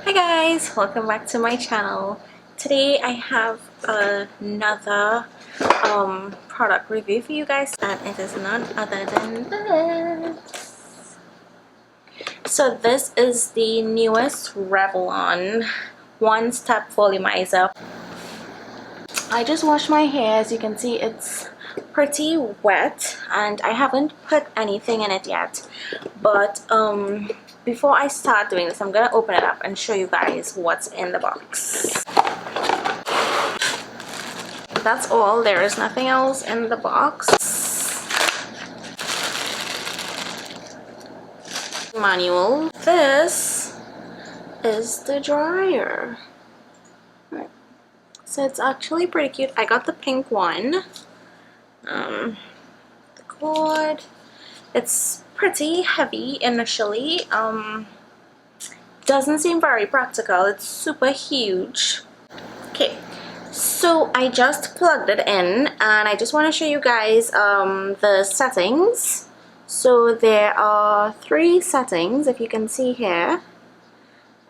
Hi guys, welcome back to my channel. Today I have another product review for you guys, and it is none other than this. So this is the newest Revlon One Step Volumizer. I just washed my hair. As you can see, it's pretty wet and I haven't put anything in it yet, but before I start doing this, I'm gonna open it up and show you guys what's in the box. That's all. There is nothing else in the box. Manual. This is the dryer. Right. So it's actually pretty cute. I got the pink one. The cord. It's pretty heavy initially. Doesn't seem very practical. It's super huge. Okay, so I just plugged it in and I just want to show you guys the settings. So there are 3 settings, if you can see here,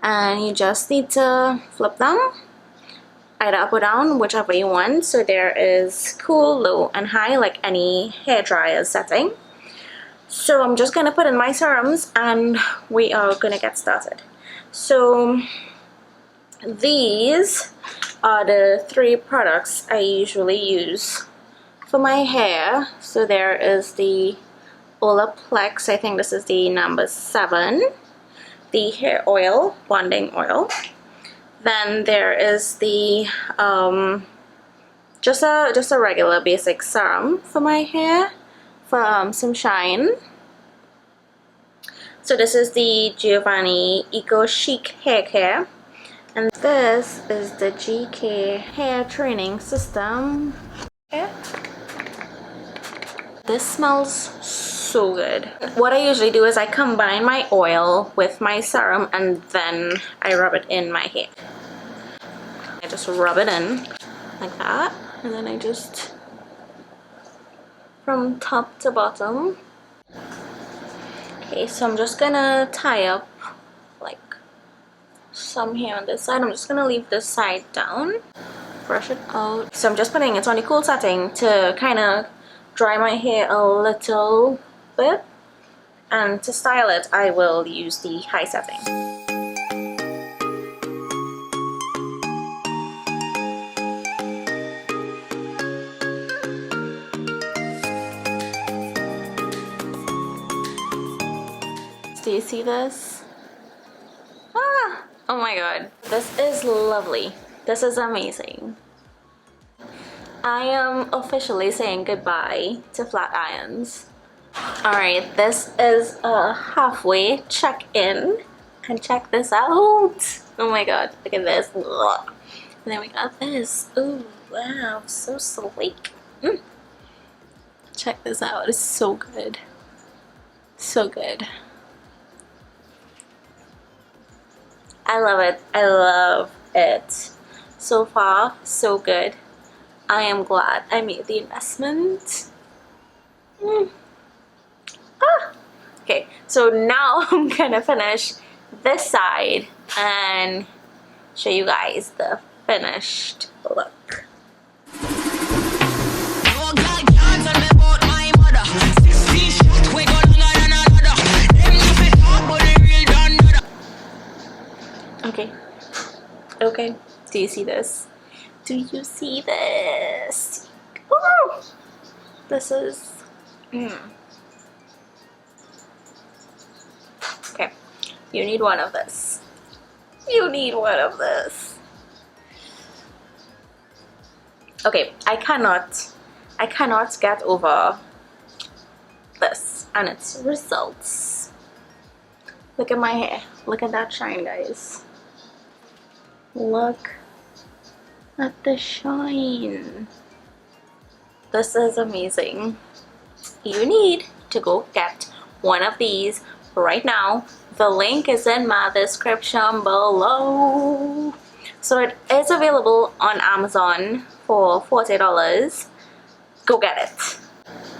and you just need to flip them either up or down, whichever you want. So there is cool, low, and high, like any hair dryer setting. So I'm just gonna put in my serums and we are gonna get started. So these are the 3 products I usually use for my hair. So there is the Olaplex, I think this is the number 7, the hair oil, bonding oil. Then there is the just a regular basic serum for my hair for some shine. So this is the Giovanni Eco Chic Hair Care, and this is the GK Hair Training System. Okay. This smells so good. What I usually do is I combine my oil with my serum and then I rub it in my hair. I just rub it in like that, and then I just from top to bottom. Okay, so I'm just gonna tie up like some here on this side. I'm just gonna leave this side down, brush it out. So I'm just putting it on the cool setting to kind of dry my hair a little bit, and to style it I will use the high setting. Do you see this? Ah! Oh my god. This is lovely. This is amazing. I am officially saying goodbye to flat irons. Alright, this is a halfway check-in. And check this out. Oh my god, look at this. And then we got this. Ooh, wow, so sleek. Check this out. It's so good. So good. I love it. I love it. So far, so good. I am glad I made the investment. Okay, so now I'm gonna finish this side and show you guys the finished look. Okay, do you see this? Do you see this? Ooh, this is okay, you need one of this. You need one of this. Okay, I cannot get over this and its results. Look at my hair. Look at that shine, guys. Look at the shine. This is amazing. You need to go get one of these right now. The link is in my description below. So it is available on Amazon for $40. Go get it.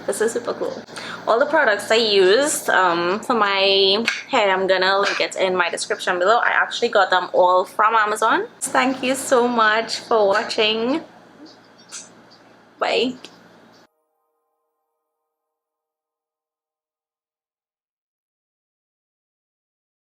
This is super cool. all the products I used for my hair, I'm gonna link it in my description below. I actually got them all from Amazon. Thank you so much for watching. Bye.